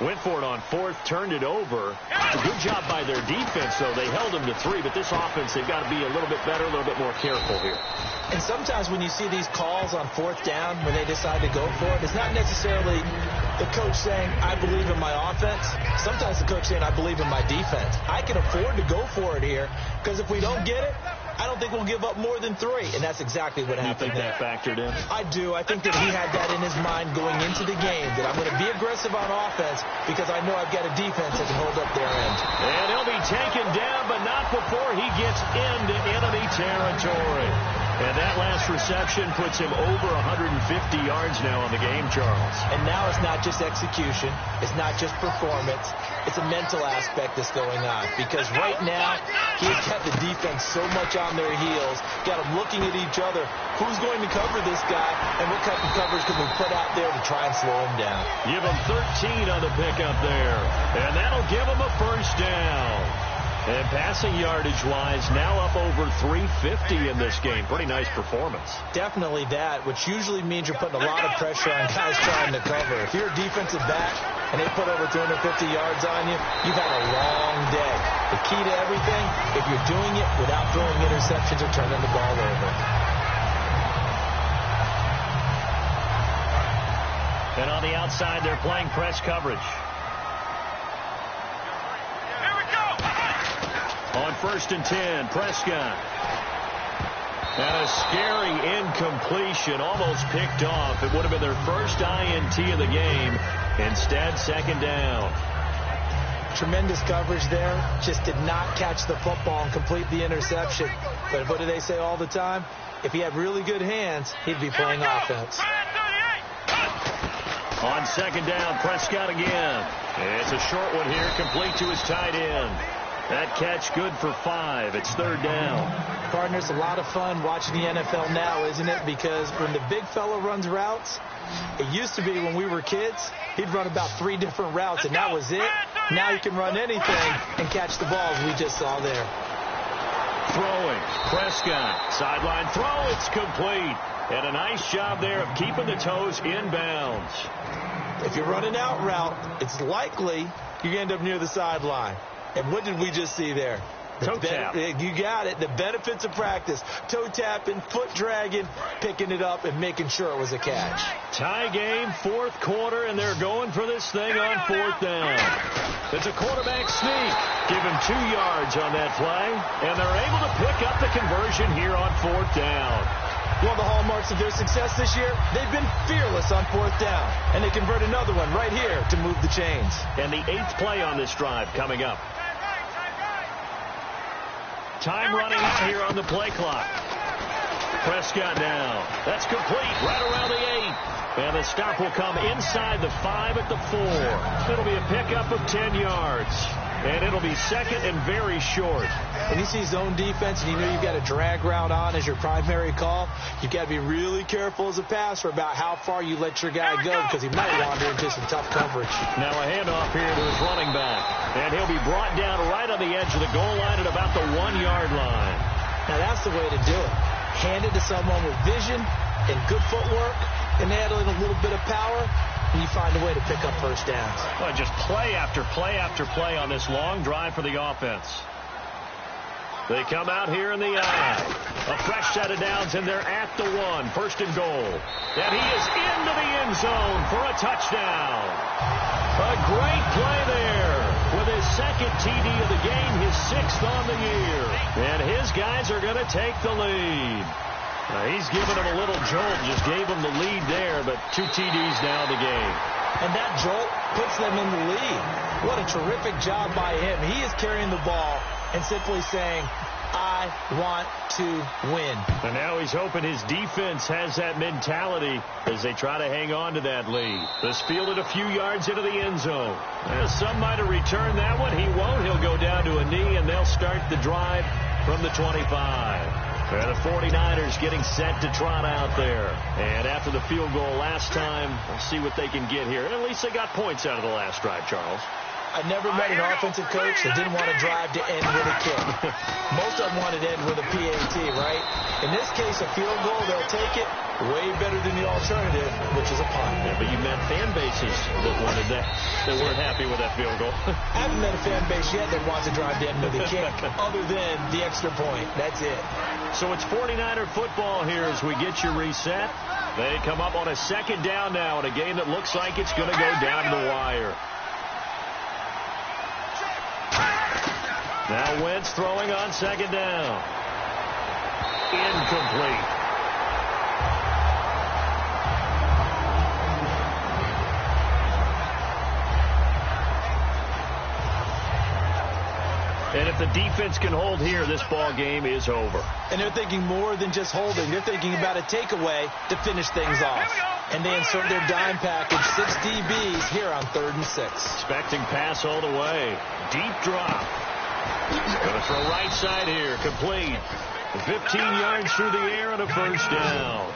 went for it on 4th, turned it over. A good job by their defense, though. They held them to 3, but this offense, they've got to be a little bit better, a little bit more careful here. And sometimes when you see these calls on 4th down, when they decide to go for it, it's not necessarily the coach saying, I believe in my offense. Sometimes the coach saying, I believe in my defense. I can afford to go for it here, because if we don't get it, I don't think we'll give up more than 3, and that's exactly what happened. You think that factored in? I do. I think that he had that in his mind going into the game, that I'm going to be aggressive on offense because I know I've got a defense that can hold up their end. And he'll be taken down, but not before he gets into enemy territory. And that last reception puts him over 150 yards now on the game, Charles. And now it's not just execution. It's not just performance. It's a mental aspect that's going on. Because right now, he's got the defense so much on their heels, got them looking at each other. Who's going to cover this guy, and what type of coverage can we put out there to try and slow him down? Give him 13 on the pickup there. And that'll give him a 1st down. And passing yardage-wise, now up over 350 in this game. Pretty nice performance. Definitely that, which usually means you're putting a lot of pressure on guys trying to cover. If you're a defensive back and they put over 350 yards on you, you've had a long day. The key to everything, if you're doing it without throwing interceptions or turning the ball over. And on the outside, they're playing press coverage. On 1st and 10, Prescott. And a scary incompletion, almost picked off. It would have been their first INT of the game. Instead, 2nd down. Tremendous coverage there. Just did not catch the football and complete the interception. But what do they say all the time? If he had really good hands, he'd be playing offense. On 2nd down, Prescott again. It's a short one here, complete to his tight end. That catch good for 5. It's 3rd down. Partner, it's a lot of fun watching the NFL now, isn't it? Because when the big fella runs routes, it used to be when we were kids, he'd run about 3 different routes, and that was it. Now he can run anything and catch the balls we just saw there. Throwing. Prescott. Sideline throw. It's complete. And a nice job there of keeping the toes inbounds. If you're running out route, it's likely you're going to end up near the sideline. And what did we just see there? Toe tap. You got it. The benefits of practice. Toe tapping, foot dragging, picking it up, and making sure it was a catch. Tie game, fourth quarter, and they're going for this thing on fourth down. It's a quarterback sneak. Give him 2 yards on that play, and they're able to pick up the conversion here on fourth down. One of the hallmarks of their success this year, they've been fearless on fourth down, and they convert another one right here to move the chains. And the 8th play on this drive coming up. Time running out here on the play clock. Prescott now. That's complete right around the 8. And the stop will come inside the 5 at the 4. It'll be a pickup of 10 yards. And it'll be second and very short. When you see zone defense and you know you've got a drag route on as your primary call, you've got to be really careful as a passer about how far you let your guy go because he might wander into some tough coverage. Now a handoff here to his running back. And he'll be brought down right on the edge of the goal line at about the 1-yard line. Now that's the way to do it. Hand it to someone with vision and good footwork and add in a little bit of power, and you find a way to pick up first downs. Well, just play after play after play on this long drive for the offense. They come out here in the eye. A fresh set of downs, and they're at the 1. First and goal. And he is into the end zone for a touchdown. A great play there with his second TD of the game, his 6th on the year. And his guys are going to take the lead. He's giving them a little jolt, just gave them the lead there, but 2 TDs now in the game. And that jolt puts them in the lead. What a terrific job by him. He is carrying the ball and simply saying, I want to win. And now he's hoping his defense has that mentality as they try to hang on to that lead. This fielded a few yards into the end zone. Some might have returned that one. He won't. He'll go down to a knee, and they'll start the drive from the 25. And the 49ers getting set to trot out there. And after the field goal last time, we'll see what they can get here. At least they got points out of the last drive, Charles. I never met an offensive coach that didn't want to drive to end with a kick. Most of them wanted to end with a PAT, right? In this case, a field goal, they'll take it way better than the alternative, which is a punt. Yeah, but you met fan bases that wanted that, that weren't happy with that field goal. I haven't met a fan base yet that wants to drive to end with a kick, other than the extra point. That's it. So it's 49er football here as we get you reset. They come up on a second down now in a game that looks like it's going to go down to the wire. Now Wentz throwing on second down. Incomplete. And if the defense can hold here, this ball game is over. And they're thinking more than just holding. They're thinking about a takeaway to finish things off. And they insert their dime package, 6 DBs here on 3rd and 6. Expecting pass all the way. Deep drop. Going to throw right side here. Complete. 15 yards through the air and a first down.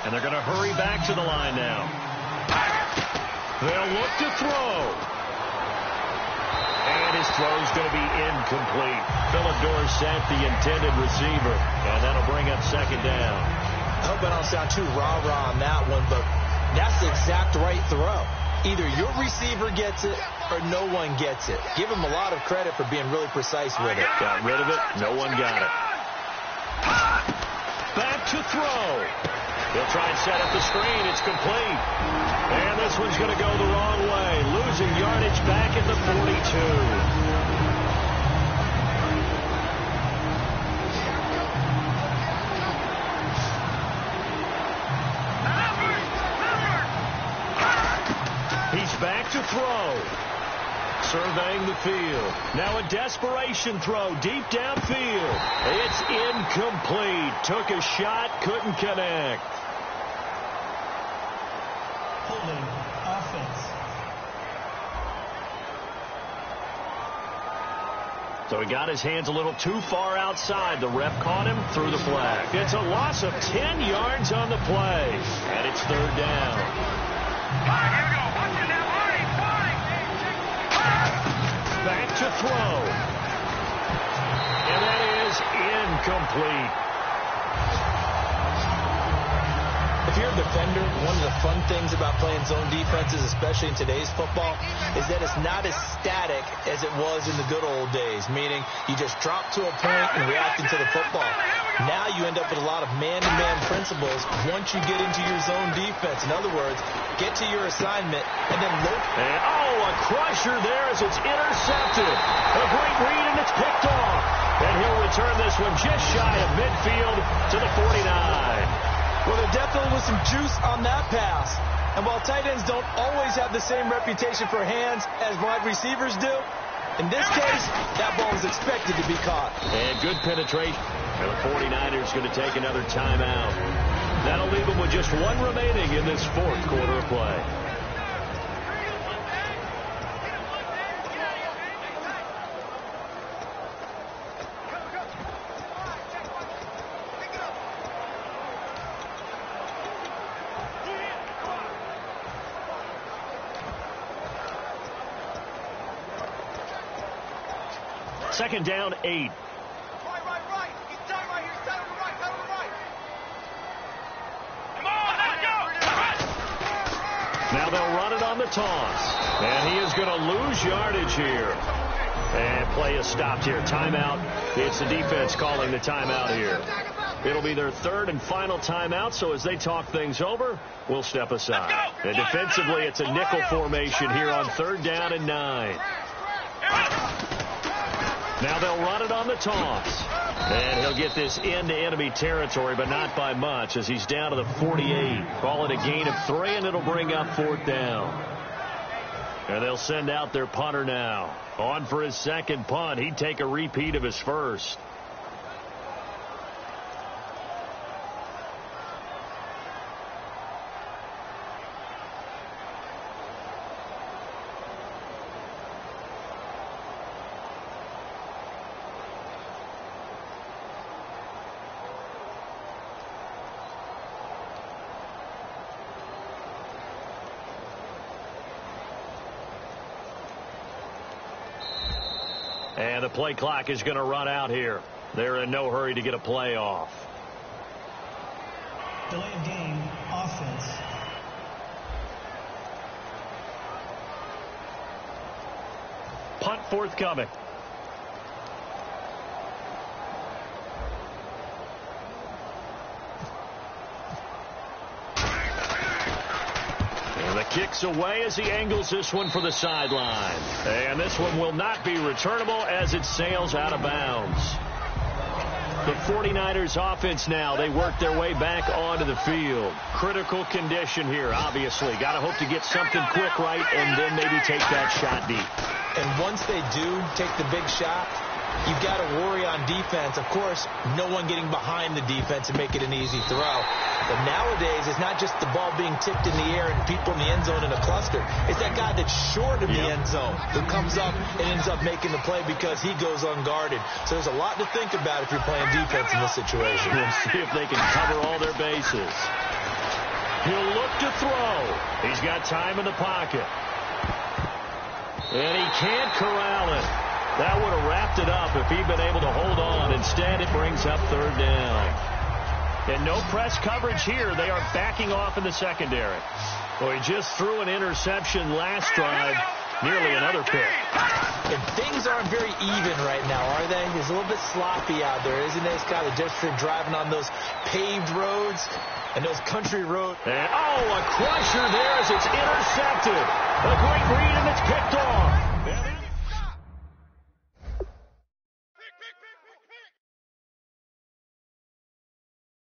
And they're going to hurry back to the line now. They'll look to throw. And his throw's going to be incomplete. Philip Dorsett, the intended receiver. And that'll bring up second down. I hope I don't sound too rah-rah on that one, but that's the exact right throw. Either your receiver gets it or no one gets it. Give him a lot of credit for being really precise with it. Got rid of it. No one got it. Back to throw. He'll try and set up the screen. It's complete. And this one's going to go the wrong way. Losing yardage back at the 42. Back to throw. Surveying the field. Now a desperation throw deep downfield. It's incomplete. Took a shot, couldn't connect. Holding offense. So he got his hands a little too far outside. The ref caught him, threw the flag. It's a loss of 10 yards on the play. And it's 3rd down. All right, here we go. Watch it now. Back to throw. And that is incomplete. If you're a defender, one of the fun things about playing zone defenses, especially in today's football, is that it's not as static as it was in the good old days, meaning you just drop to a point and react into the football. Now you end up with a lot of man-to-man principles once you get into your zone defense. In other words, get to your assignment and then look. And, a crusher there as it's intercepted. A great read, and it's picked off. And he'll return this one just shy of midfield to the 49. Well, there definitely was some juice on that pass. And while tight ends don't always have the same reputation for hands as wide receivers do, in this case, that ball was expected to be caught. And good penetration. And the 49ers going to take another timeout. That'll leave them with just one remaining in this fourth quarter of play. Second down, 8. Right. He's down right here. He's down on the right. Come on, let's go. Now they'll run it on the toss. And he is going to lose yardage here. And play is stopped here. Timeout. It's the defense calling the timeout here. It'll be their third and final timeout, so as they talk things over, we'll step aside. And defensively, it's a nickel formation here on 3rd down and 9. Now they'll run it on the toss. And he'll get this into enemy territory, but not by much, as he's down to the 48. Call it a gain of 3, and it'll bring up 4th down. And they'll send out their punter now. On for his second punt. He'd take a repeat of his first. And the play clock is going to run out here. They're in no hurry to get a play off. Delay of game, offense. Punt forthcoming. The kick's away as he angles this one for the sideline. And this one will not be returnable as it sails out of bounds. The 49ers offense now, they work their way back onto the field. Critical condition here, obviously. Got to hope to get something quick right and then maybe take that shot deep. And once they do take the big shot, you've got to worry on defense. Of course, no one getting behind the defense and make it an easy throw. But nowadays, it's not just the ball being tipped in the air and people in the end zone in a cluster. It's that guy that's short of the end zone who comes up and ends up making the play because he goes unguarded. So there's a lot to think about if you're playing defense in this situation. We'll see if they can cover all their bases. He'll look to throw. He's got time in the pocket. And he can't corral it. That would have wrapped it up if he'd been able to hold on. Instead, it brings up 3rd down. And no press coverage here. They are backing off in the secondary. Well, he just threw an interception last drive. Nearly another pick. And things aren't very even right now, are they? It's a little bit sloppy out there, isn't it? Scott, just for driving on those paved roads and those country roads. And, a crusher there as it's intercepted. A great read, and it's picked off.